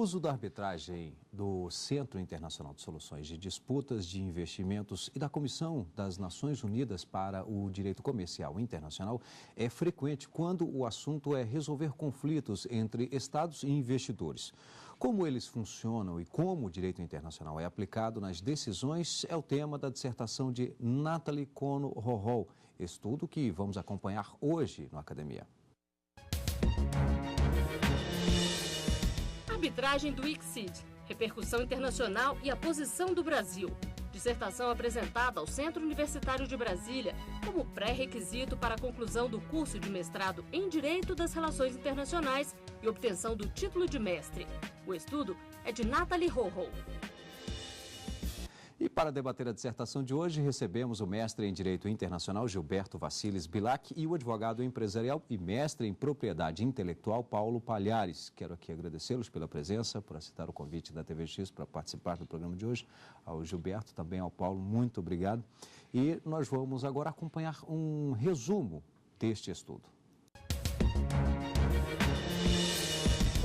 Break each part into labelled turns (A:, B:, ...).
A: uso da arbitragem do Centro Internacional de Soluções de Disputas de Investimentos e da Comissão das Nações Unidas para o Direito Comercial Internacional é frequente quando o assunto é resolver conflitos entre Estados e investidores. Como eles funcionam e como o direito internacional é aplicado nas decisões é o tema da dissertação de Nathalie Kono-Roholl, estudo que vamos acompanhar hoje no Academia.
B: Arbitragem do ICSID, repercussão internacional e a posição do Brasil. Dissertação apresentada ao Centro Universitário de Brasília como pré-requisito para a conclusão do curso de mestrado em Direito das Relações Internacionais e obtenção do título de mestre. O estudo é de Nathalie Roholl.
A: E para debater a dissertação de hoje, recebemos o mestre em Direito Internacional, Gilberto Vassilis Bilac, e o advogado empresarial e mestre em Propriedade Intelectual, Paulo Palhares. Quero aqui agradecê-los pela presença, por aceitar o convite da TVX para participar do programa de hoje. Ao Gilberto, também ao Paulo, muito obrigado. E nós vamos agora acompanhar um resumo deste estudo.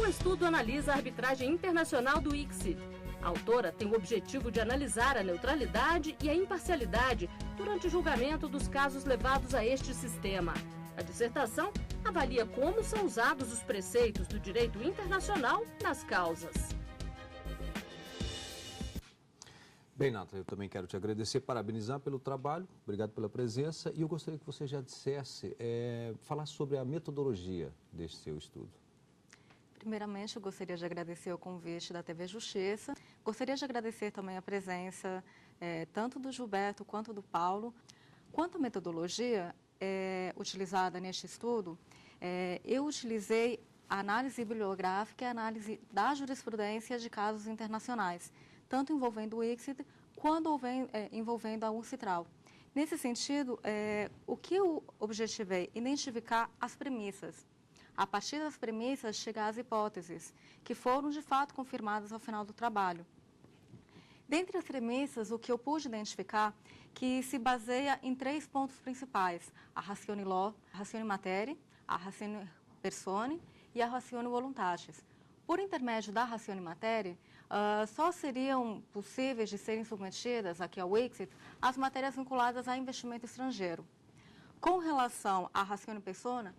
B: O estudo analisa a arbitragem internacional do ICSID. A autora tem o objetivo de analisar a neutralidade e a imparcialidade durante o julgamento dos casos levados a este sistema. A dissertação avalia como são usados os preceitos do direito internacional nas causas.
A: Bem, Nathalie, eu também quero te agradecer, parabenizar pelo trabalho, obrigado pela presença, e eu gostaria que você já dissesse, falar sobre a metodologia deste seu estudo.
C: Primeiramente, eu gostaria de agradecer o convite da TV Justiça. Gostaria de agradecer também a presença tanto do Gilberto quanto do Paulo. Quanto à metodologia utilizada neste estudo, eu utilizei a análise bibliográfica e a análise da jurisprudência de casos internacionais, tanto envolvendo o ICSID quanto envolvendo a UNCITRAL. Nesse sentido, o que eu objetivei? Identificar as premissas. A partir das premissas, chegar às hipóteses, que foram de fato confirmadas ao final do trabalho. Dentre as premissas, o que eu pude identificar, que se baseia em 3 pontos principais: a ratione law, a ratione materie, a ratione personae e a ratione voluntatis. Por intermédio da ratione materie, só seriam possíveis de serem submetidas aqui ao ICSID as matérias vinculadas a investimento estrangeiro. Com relação à ratione persona,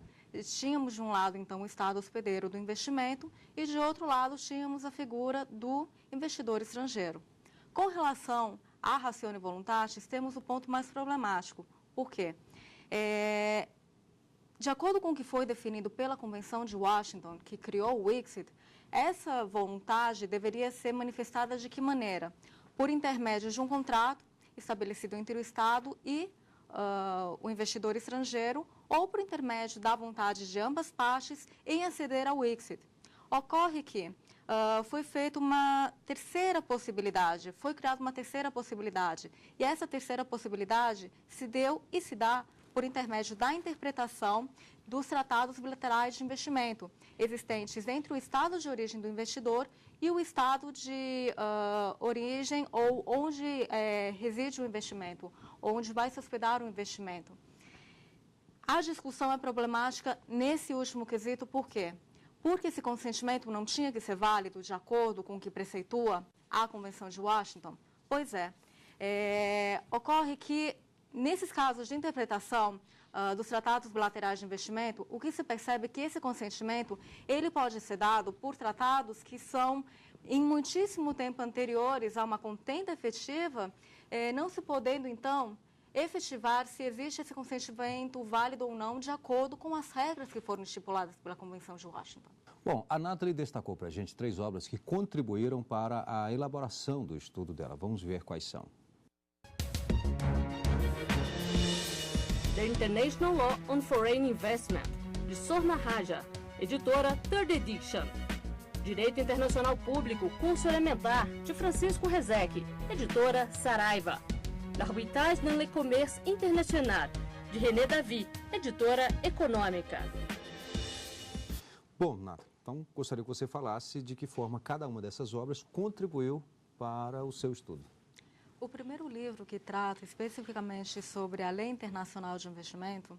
C: tínhamos de um lado, então, o Estado hospedeiro do investimento e, de outro lado, tínhamos a figura do investidor estrangeiro. Com relação à ratione voluntatis, temos o ponto mais problemático. Por quê? De acordo com o que foi definido pela Convenção de Washington, que criou o ICSID, essa vontade deveria ser manifestada de que maneira? Por intermédio de um contrato estabelecido entre o Estado e o investidor estrangeiro, ou por intermédio da vontade de ambas partes em aceder ao ICSID. Ocorre que foi feita uma terceira possibilidade, foi criada uma terceira possibilidade, e essa terceira possibilidade se deu e se dá por intermédio da interpretação dos tratados bilaterais de investimento existentes entre o estado de origem do investidor e o estado de origem ou onde reside o investimento, onde vai se hospedar o investimento. A discussão é problemática nesse último quesito, por quê? Porque esse consentimento não tinha que ser válido de acordo com o que preceitua a Convenção de Washington? Pois ocorre que, nesses casos de interpretação dos tratados bilaterais de investimento, o que se percebe é que esse consentimento ele pode ser dado por tratados que são, em muitíssimo tempo anteriores a uma contenda efetiva, não se podendo, então, efetivar se existe esse consentimento válido ou não, de acordo com as regras que foram estipuladas pela Convenção de Washington.
A: Bom, a Nathalie destacou para a gente 3 obras que contribuíram para a elaboração do estudo dela. Vamos ver quais são.
B: The International Law on Foreign Investment, de Sorna Raja, editora Third Edition. Direito Internacional Público, curso elementar, de Francisco Rezec, editora Saraiva. L'arbitrage dans le commerce international, de René Davy, editora Econômica.
A: Bom, Nathalie, então gostaria que você falasse de que forma cada uma dessas obras contribuiu para o seu estudo.
C: O primeiro livro que trata especificamente sobre a Lei Internacional de Investimento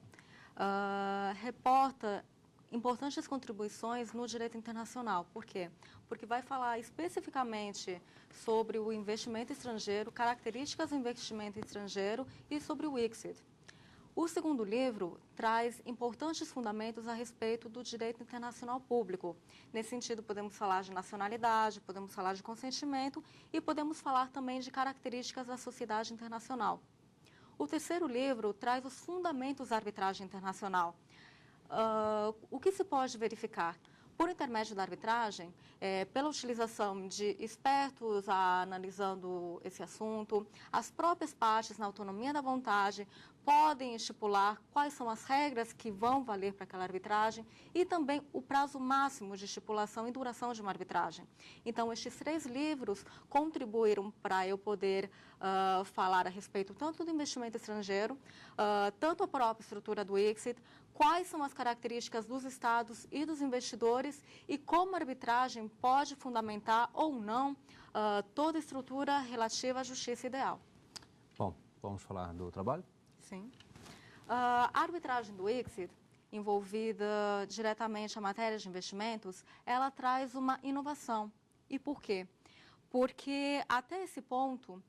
C: reporta importantes contribuições no direito internacional. Por quê? Porque vai falar especificamente sobre o investimento estrangeiro, características do investimento estrangeiro e sobre o ICSID. O segundo livro traz importantes fundamentos a respeito do direito internacional público. Nesse sentido, podemos falar de nacionalidade, podemos falar de consentimento e podemos falar também de características da sociedade internacional. O terceiro livro traz os fundamentos da arbitragem internacional. O que se pode verificar? Por intermédio da arbitragem, pela utilização de expertos analisando esse assunto, as próprias partes, na autonomia da vontade, podem estipular quais são as regras que vão valer para aquela arbitragem e também o prazo máximo de estipulação e duração de uma arbitragem. Então, estes 3 livros contribuíram para eu poder falar a respeito tanto do investimento estrangeiro, tanto a própria estrutura do ICSID, quais são as características dos estados e dos investidores e como a arbitragem pode fundamentar ou não toda a estrutura relativa à justiça ideal.
A: Bom, vamos falar do trabalho?
C: Sim. A arbitragem do ICSID, envolvida diretamente à matéria de investimentos, ela traz uma inovação. E por quê? Porque até esse ponto,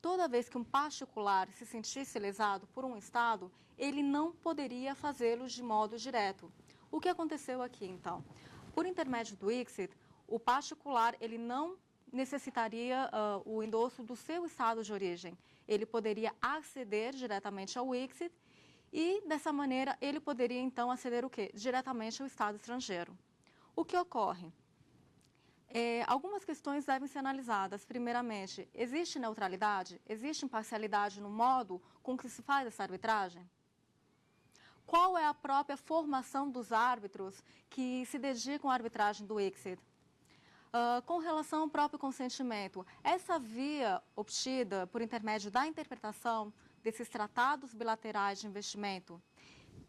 C: toda vez que um particular se sentisse lesado por um Estado, ele não poderia fazê-lo de modo direto. O que aconteceu aqui, então? Por intermédio do ICSID, o particular ele não necessitaria o endosso do seu Estado de origem. Ele poderia aceder diretamente ao ICSID e, dessa maneira, ele poderia, então, aceder o quê? Diretamente ao Estado estrangeiro. O que ocorre? Algumas questões devem ser analisadas. Primeiramente, existe neutralidade? Existe imparcialidade no modo com que se faz essa arbitragem? Qual é a própria formação dos árbitros que se dedicam à arbitragem do ICSID? Com relação ao próprio consentimento, essa via obtida por intermédio da interpretação desses tratados bilaterais de investimento,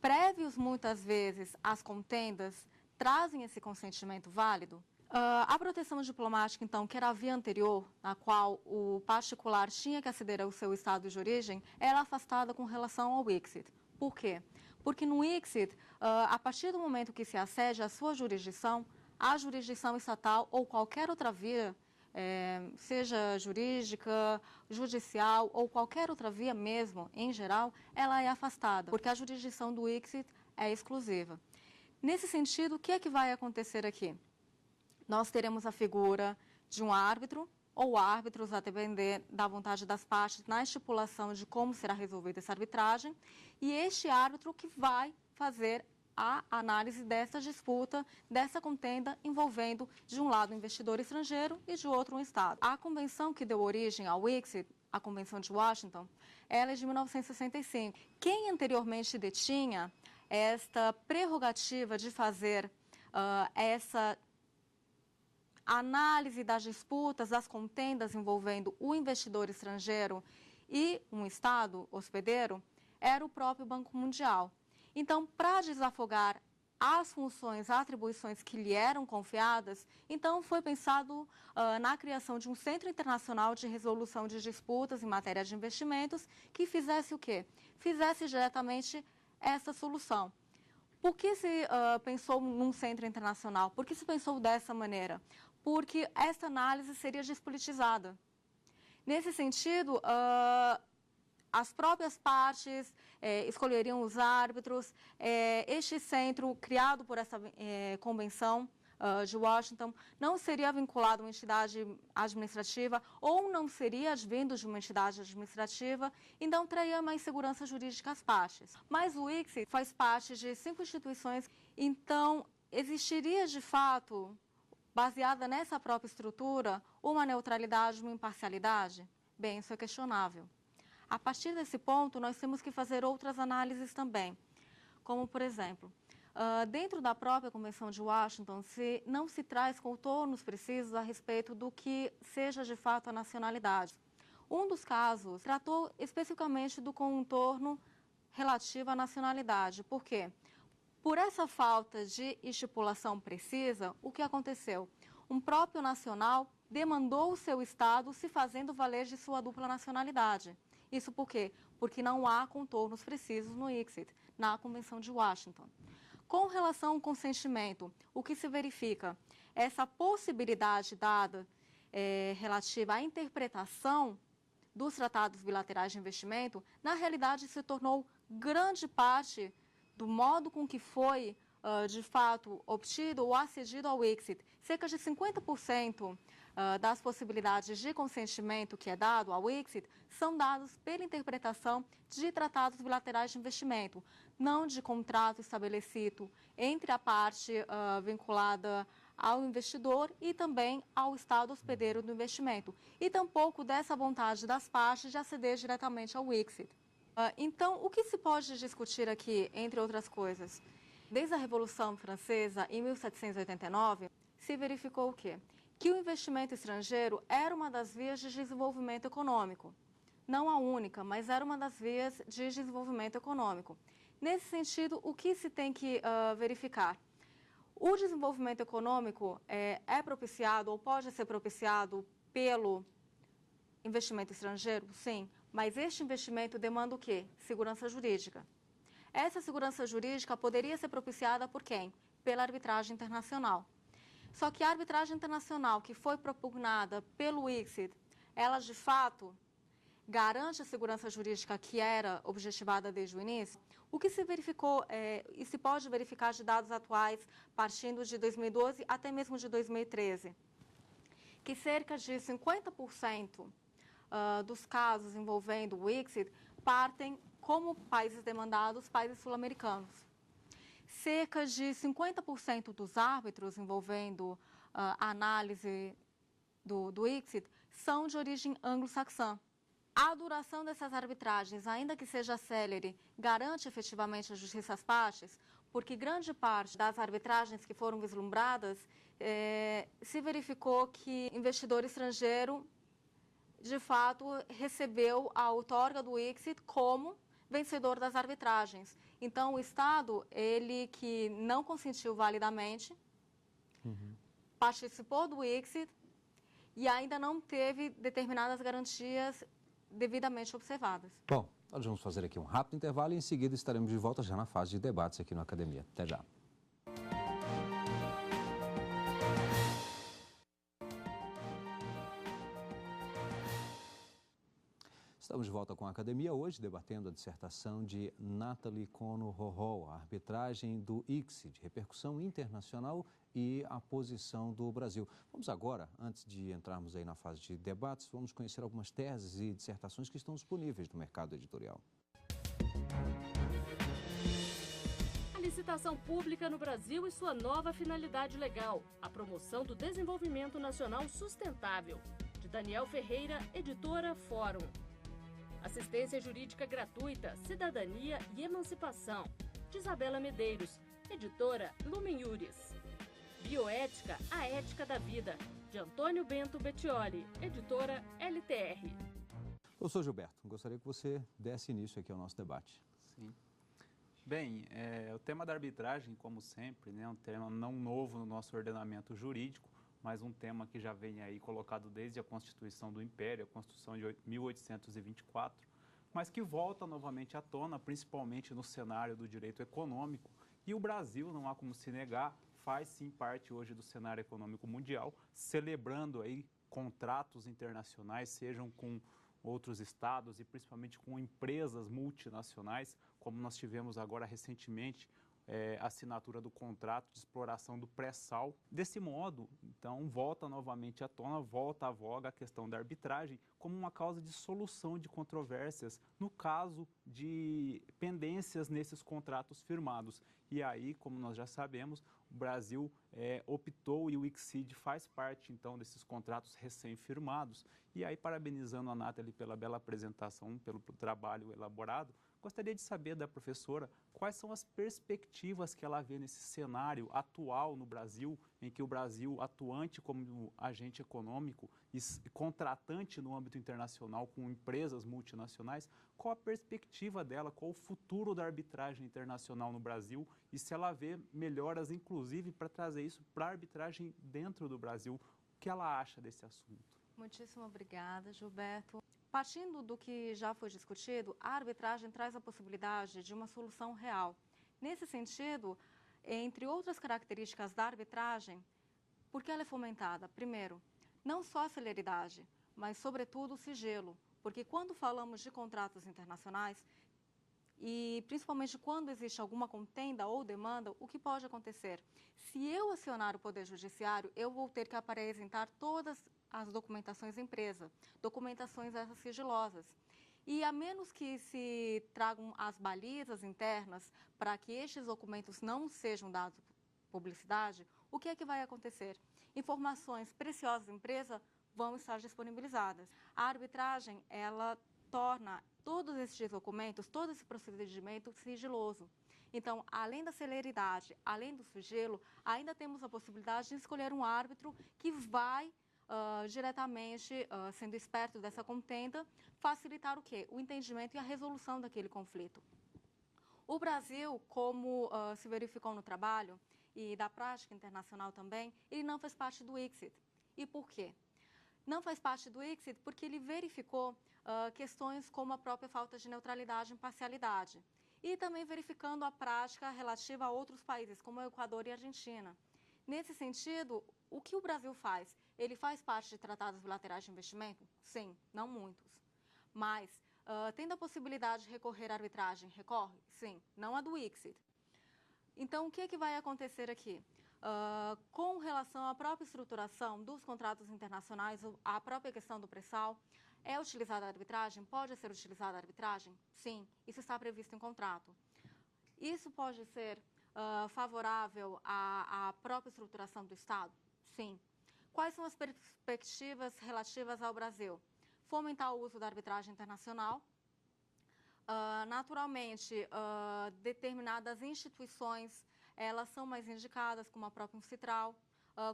C: prévios muitas vezes às contendas, trazem esse consentimento válido? A proteção diplomática, então, que era a via anterior, na qual o particular tinha que aceder ao seu estado de origem, era afastada com relação ao ICSID. Por quê? Porque no ICSID, a partir do momento que se acede à sua jurisdição, a jurisdição estatal ou qualquer outra via, seja jurídica, judicial ou qualquer outra via mesmo, em geral, ela é afastada, porque a jurisdição do ICSID é exclusiva. Nesse sentido, o que é que vai acontecer aqui? Nós teremos a figura de um árbitro ou árbitros, a depender da vontade das partes, na estipulação de como será resolvida essa arbitragem, e este árbitro que vai fazer a análise dessa disputa, dessa contenda, envolvendo, de um lado, um investidor estrangeiro e, de outro, um Estado. A convenção que deu origem ao ICSID, a Convenção de Washington, ela é de 1965. Quem anteriormente detinha esta prerrogativa de fazer essa análise das disputas, das contendas envolvendo o investidor estrangeiro e um Estado hospedeiro, era o próprio Banco Mundial. Então, para desafogar as funções, as atribuições que lhe eram confiadas, então foi pensado na criação de um Centro Internacional de Resolução de Disputas em matéria de investimentos que fizesse o quê? Fizesse diretamente essa solução. Por que se pensou num centro internacional? Por que se pensou dessa maneira? Porque essa análise seria despolitizada. Nesse sentido, as próprias partes escolheriam os árbitros. Este centro, criado por essa convenção de Washington, não seria vinculado a uma entidade administrativa ou não seria advindo de uma entidade administrativa, então traria mais segurança jurídica às partes. Mas o ICSID faz parte de 5 instituições, então existiria de fato, baseada nessa própria estrutura, uma neutralidade, uma imparcialidade? Bem, isso é questionável. A partir desse ponto, nós temos que fazer outras análises também, como, por exemplo, dentro da própria Convenção de Washington, não se traz contornos precisos a respeito do que seja de fato a nacionalidade. Um dos casos tratou especificamente do contorno relativo à nacionalidade. Por quê? Por essa falta de estipulação precisa, o que aconteceu? Um próprio nacional demandou o seu Estado se fazendo valer de sua dupla nacionalidade. Isso por quê? Porque não há contornos precisos no ICSID, na Convenção de Washington. Com relação ao consentimento, o que se verifica? Essa possibilidade dada relativa à interpretação dos tratados bilaterais de investimento, na realidade se tornou grande parte do modo com que foi, de fato, obtido ou acedido ao ICSID. Cerca de 50% das possibilidades de consentimento que é dado ao ICSID são dados pela interpretação de tratados bilaterais de investimento, não de contrato estabelecido entre a parte vinculada ao investidor e também ao Estado hospedeiro do investimento, e tampouco dessa vontade das partes de aceder diretamente ao ICSID. Então, o que se pode discutir aqui, entre outras coisas? Desde a Revolução Francesa, em 1789, se verificou o quê? Que o investimento estrangeiro era uma das vias de desenvolvimento econômico. Não a única, mas era uma das vias de desenvolvimento econômico. Nesse sentido, o que se tem que verificar? O desenvolvimento econômico é propiciado ou pode ser propiciado pelo investimento estrangeiro? Sim, mas este investimento demanda o quê? Segurança jurídica. Essa segurança jurídica poderia ser propiciada por quem? Pela arbitragem internacional. Só que a arbitragem internacional que foi propugnada pelo ICSID, ela de fato garante a segurança jurídica que era objetivada desde o início? O que se verificou e se pode verificar de dados atuais, partindo de 2012 até mesmo de 2013, que cerca de 50% dos casos envolvendo o ICSID partem como países demandados, países sul-americanos. Cerca de 50% dos árbitros envolvendo a análise do ICSID são de origem anglo-saxã. A duração dessas arbitragens, ainda que seja célere, garante efetivamente a justiça às partes, porque grande parte das arbitragens que foram vislumbradas se verificou que investidor estrangeiro, de fato, recebeu a outorga do ICSID como vencedor das arbitragens. Então, o Estado, ele que não consentiu validamente, participou do ICSID e ainda não teve determinadas garantias devidamente observadas.
A: Bom, nós vamos fazer aqui um rápido intervalo e em seguida estaremos de volta já na fase de debates aqui no Academia. Até já. Estamos de volta com a Academia hoje, debatendo a dissertação de Nathalie Kono-Rohol, a arbitragem do ICSID, repercussão internacional e a posição do Brasil. Vamos agora, antes de entrarmos aí na fase de debates, vamos conhecer algumas teses e dissertações que estão disponíveis no mercado editorial.
B: A licitação pública no Brasil e sua nova finalidade legal, a promoção do desenvolvimento nacional sustentável, de Daniel Ferreira, editora Fórum. Assistência jurídica gratuita, cidadania e emancipação, de Isabela Medeiros, editora Lumen Iuris. Bioética, a ética da vida, de Antônio Bento Bettioli, editora LTR.
A: Professor Gilberto, gostaria que você desse início aqui ao nosso debate.
D: Sim. Bem, o tema da arbitragem, como sempre, né, é um tema não novo no nosso ordenamento jurídico, mas um tema que já vem aí colocado desde a Constituição do Império, a Constituição de 1824, mas que volta novamente à tona, principalmente no cenário do direito econômico. E o Brasil, não há como se negar, faz sim parte hoje do cenário econômico mundial, celebrando aí contratos internacionais, sejam com outros estados e principalmente com empresas multinacionais, como nós tivemos agora recentemente, a assinatura do contrato de exploração do pré-sal. Desse modo, então, volta novamente à tona, volta à voga a questão da arbitragem como uma causa de solução de controvérsias no caso de pendências nesses contratos firmados. E aí, como nós já sabemos, o Brasil optou e o ICSID faz parte, então, desses contratos recém-firmados. E aí, parabenizando a Nathalie pela bela apresentação, pelo trabalho elaborado, gostaria de saber da professora quais são as perspectivas que ela vê nesse cenário atual no Brasil, em que o Brasil, atuante como agente econômico e contratante no âmbito internacional com empresas multinacionais, qual a perspectiva dela, qual o futuro da arbitragem internacional no Brasil e se ela vê melhoras, inclusive, para trazer isso para a arbitragem dentro do Brasil. O que ela acha desse assunto?
C: Muitíssimo obrigada, Gilberto. Partindo do que já foi discutido, a arbitragem traz a possibilidade de uma solução real. Nesse sentido, entre outras características da arbitragem, por que ela é fomentada? Primeiro, não só a celeridade, mas, sobretudo, o sigilo. Porque quando falamos de contratos internacionais, e principalmente quando existe alguma contenda ou demanda, o que pode acontecer? Se eu acionar o Poder Judiciário, eu vou ter que apresentar todas as documentações empresa, documentações essas sigilosas. E a menos que se tragam as balizas internas para que estes documentos não sejam dados publicidade, o que é que vai acontecer? Informações preciosas da empresa vão estar disponibilizadas. A arbitragem, ela torna todos esses documentos, todo esse procedimento sigiloso. Então, além da celeridade, além do sigilo, ainda temos a possibilidade de escolher um árbitro que vai diretamente, sendo esperto dessa contenda, facilitar o quê? O entendimento e a resolução daquele conflito. O Brasil, como se verificou no trabalho e da prática internacional também, ele não faz parte do ICSID. E por quê? Não faz parte do ICSID porque ele verificou questões como a própria falta de neutralidade e imparcialidade. E também verificando a prática relativa a outros países, como o Equador e a Argentina. Nesse sentido, o que o Brasil faz? Ele faz parte de tratados bilaterais de investimento? Sim, não muitos. Mas, tendo a possibilidade de recorrer à arbitragem, recorre? Sim, não a do ICSID. Então, o que é que vai acontecer aqui? Com relação à própria estruturação dos contratos internacionais, a própria questão do pré-sal, é utilizada a arbitragem? Pode ser utilizada a arbitragem? Sim, isso está previsto em contrato. Isso pode ser favorável à própria estruturação do Estado? Sim. Quais são as perspectivas relativas ao Brasil? Fomentar o uso da arbitragem internacional. Naturalmente, determinadas instituições, elas são mais indicadas, como a própria Uncitral,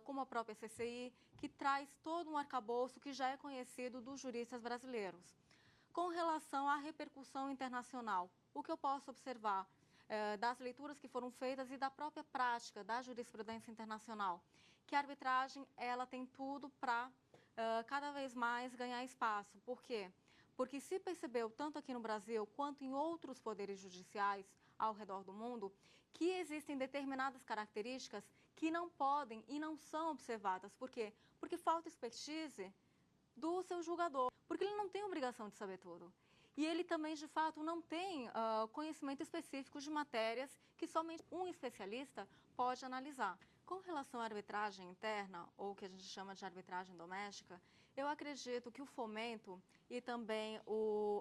C: como a própria CCI, que traz todo um arcabouço que já é conhecido dos juristas brasileiros. Com relação à repercussão internacional, o que eu posso observar das leituras que foram feitas e da própria prática da jurisprudência internacional, que a arbitragem ela tem tudo para cada vez mais ganhar espaço. Por quê? Porque se percebeu, tanto aqui no Brasil quanto em outros poderes judiciais ao redor do mundo, que existem determinadas características que não podem e não são observadas. Por quê? Porque falta expertise do seu julgador, porque ele não tem obrigação de saber tudo. E ele também, de fato, não tem conhecimento específico de matérias que somente um especialista pode analisar. Com relação à arbitragem interna, ou o que a gente chama de arbitragem doméstica, eu acredito que o fomento e também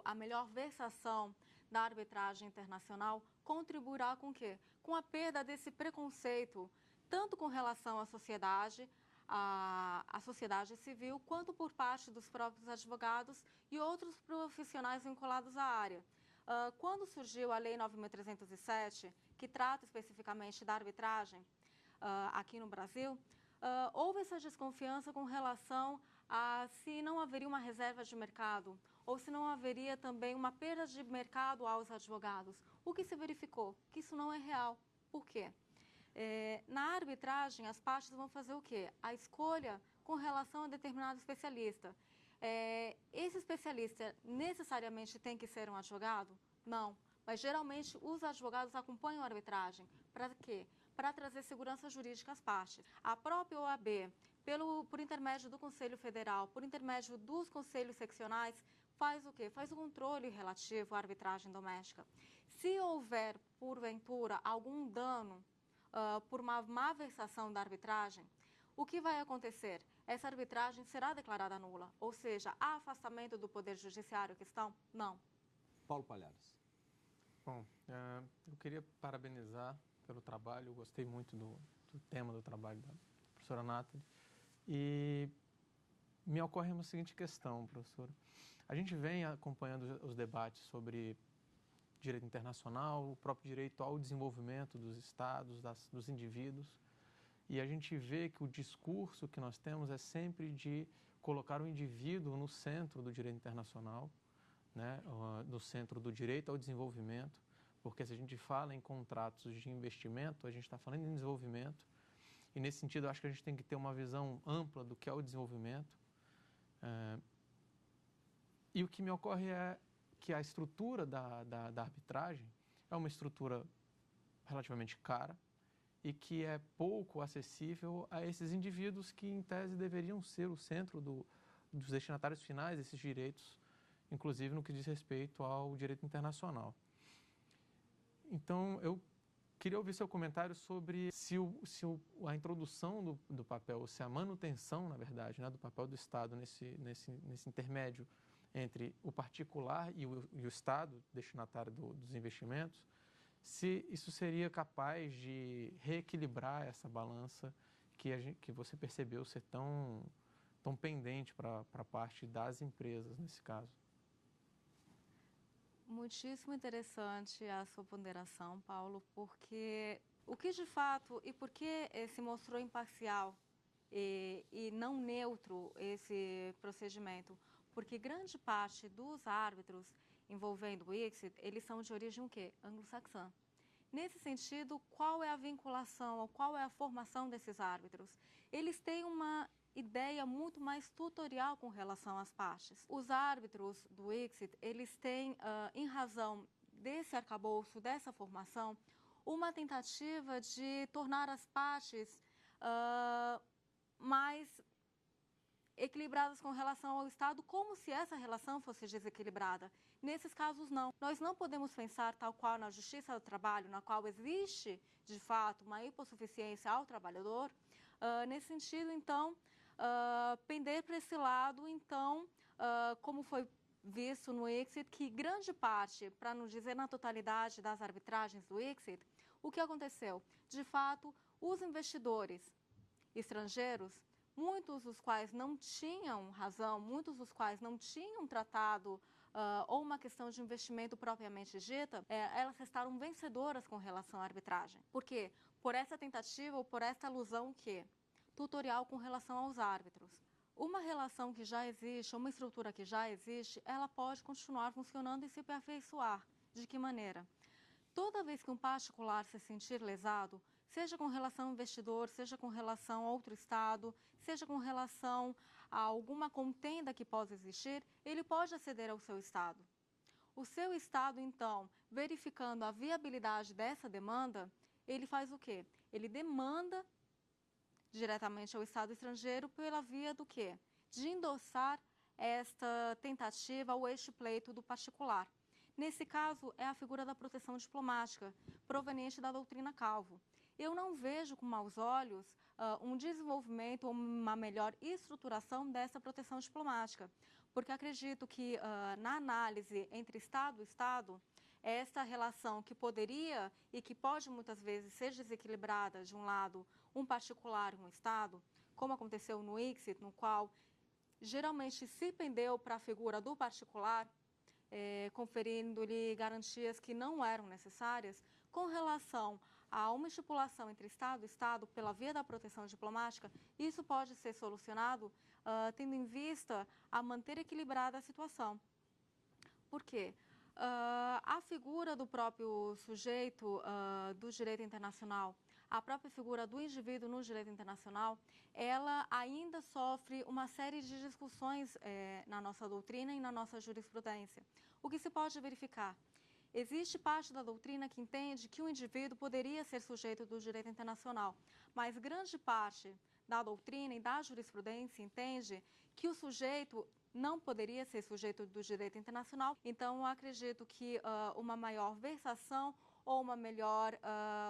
C: a melhor versação da arbitragem internacional contribuirá com o quê? Com a perda desse preconceito, tanto com relação à sociedade, a sociedade civil, quanto por parte dos próprios advogados e outros profissionais vinculados à área. Quando surgiu a Lei 9.307, que trata especificamente da arbitragem aqui no Brasil, houve essa desconfiança com relação a se não haveria uma reserva de mercado ou se não haveria também uma perda de mercado aos advogados. O que se verificou? Que isso não é real. Por quê? Na arbitragem, as partes vão fazer o quê? A escolha com relação a determinado especialista. Esse especialista necessariamente tem que ser um advogado? Não. Mas, geralmente, os advogados acompanham a arbitragem. Para quê? Para trazer segurança jurídica às partes. A própria OAB, por intermédio do Conselho Federal, por intermédio dos conselhos seccionais, faz o quê? Faz o controle relativo à arbitragem doméstica. Se houver, porventura, algum dano por uma má versação da arbitragem, o que vai acontecer? Essa arbitragem será declarada nula, ou seja, há afastamento do Poder Judiciário questão? Não.
A: Paulo Palhares.
E: Bom, eu queria parabenizar pelo trabalho, eu gostei muito do tema do trabalho da professora Nathalie, e me ocorre uma seguinte questão, professora. A gente vem acompanhando os debates sobre direito internacional, o próprio direito ao desenvolvimento dos estados, dos indivíduos, e a gente vê que o discurso que nós temos é sempre de colocar o indivíduo no centro do direito internacional, né, no centro do direito ao desenvolvimento, porque se a gente fala em contratos de investimento, a gente está falando em desenvolvimento, e nesse sentido eu acho que a gente tem que ter uma visão ampla do que é o desenvolvimento. E o que me ocorre é que a estrutura da arbitragem é uma estrutura relativamente cara e que é pouco acessível a esses indivíduos que, em tese, deveriam ser o centro dos destinatários finais desses direitos, inclusive no que diz respeito ao direito internacional. Então, eu queria ouvir seu comentário sobre se a introdução do papel, ou se a manutenção, na verdade, né, do papel do Estado nesse intermédio entre o particular e o Estado, destinatário dos investimentos, se isso seria capaz de reequilibrar essa balança que você percebeu ser tão pendente para a parte das empresas, nesse caso.
C: Muitíssimo interessante a sua ponderação, Paulo, porque o que de fato e por que se mostrou imparcial e não neutro esse procedimento? Porque grande parte dos árbitros envolvendo o ICSID, eles são de origem o quê? Anglo-saxã. Nesse sentido, qual é a vinculação, ou qual é a formação desses árbitros? Eles têm uma ideia muito mais tutorial com relação às partes. Os árbitros do ICSID, eles têm, em razão desse arcabouço, dessa formação, uma tentativa de tornar as partes mais equilibradas com relação ao Estado, como se essa relação fosse desequilibrada. Nesses casos, não. Nós não podemos pensar, tal qual na Justiça do Trabalho, na qual existe, de fato, uma hipossuficiência ao trabalhador, nesse sentido, então, pender para esse lado, então, como foi visto no ICSID, que grande parte, para não dizer na totalidade das arbitragens do ICSID, o que aconteceu? De fato, os investidores estrangeiros, muitos dos quais não tinham razão, muitos dos quais não tinham tratado ou uma questão de investimento propriamente dita, elas restaram vencedoras com relação à arbitragem. Por quê? Por essa tentativa ou por essa alusão que tutorial com relação aos árbitros. Uma relação que já existe, uma estrutura que já existe, ela pode continuar funcionando e se aperfeiçoar. De que maneira? Toda vez que um particular se sentir lesado, seja com relação ao investidor, seja com relação a outro Estado, seja com relação a alguma contenda que possa existir, ele pode aceder ao seu Estado. O seu Estado, então, verificando a viabilidade dessa demanda, ele faz o quê? Ele demanda diretamente ao Estado estrangeiro pela via do quê? De endossar esta tentativa ou este pleito do particular. Nesse caso, é a figura da proteção diplomática, proveniente da doutrina Calvo. Eu não vejo com maus olhos um desenvolvimento ou uma melhor estruturação dessa proteção diplomática, porque acredito que na análise entre Estado e Estado, esta relação que poderia e que pode muitas vezes ser desequilibrada de um lado, um particular e um Estado, como aconteceu no ICSID, no qual geralmente se pendeu para a figura do particular, conferindo-lhe garantias que não eram necessárias, com relação a uma estipulação entre Estado e Estado pela via da proteção diplomática, isso pode ser solucionado tendo em vista a manter equilibrada a situação. Por quê? A figura do próprio sujeito do direito internacional, a própria figura do indivíduo no direito internacional, ela ainda sofre uma série de discussões na nossa doutrina e na nossa jurisprudência. O que se pode verificar? Existe parte da doutrina que entende que o indivíduo poderia ser sujeito do direito internacional, mas grande parte da doutrina e da jurisprudência entende que o sujeito não poderia ser sujeito do direito internacional. Então, eu acredito que uma maior versação ou uma melhor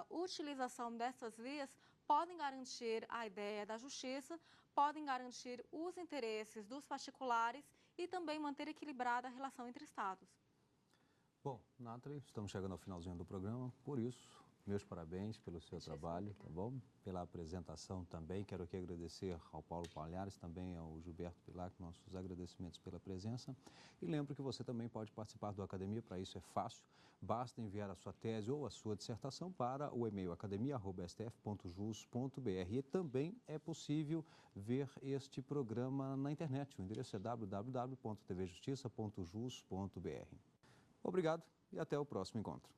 C: utilização dessas vias podem garantir a ideia da justiça, podem garantir os interesses dos particulares e também manter equilibrada a relação entre Estados.
A: Bom, Nathalie, estamos chegando ao finalzinho do programa, por isso, meus parabéns pelo seu trabalho, tá bom? Pela apresentação também, quero aqui agradecer ao Paulo Palhares, também ao Gilberto Pilac, nossos agradecimentos pela presença. E lembro que você também pode participar do Academia, para isso é fácil, basta enviar a sua tese ou a sua dissertação para o e-mail academia@stf.jus.br. E também é possível ver este programa na internet, o endereço é www.tvjustiça.jus.br. Obrigado e até o próximo encontro.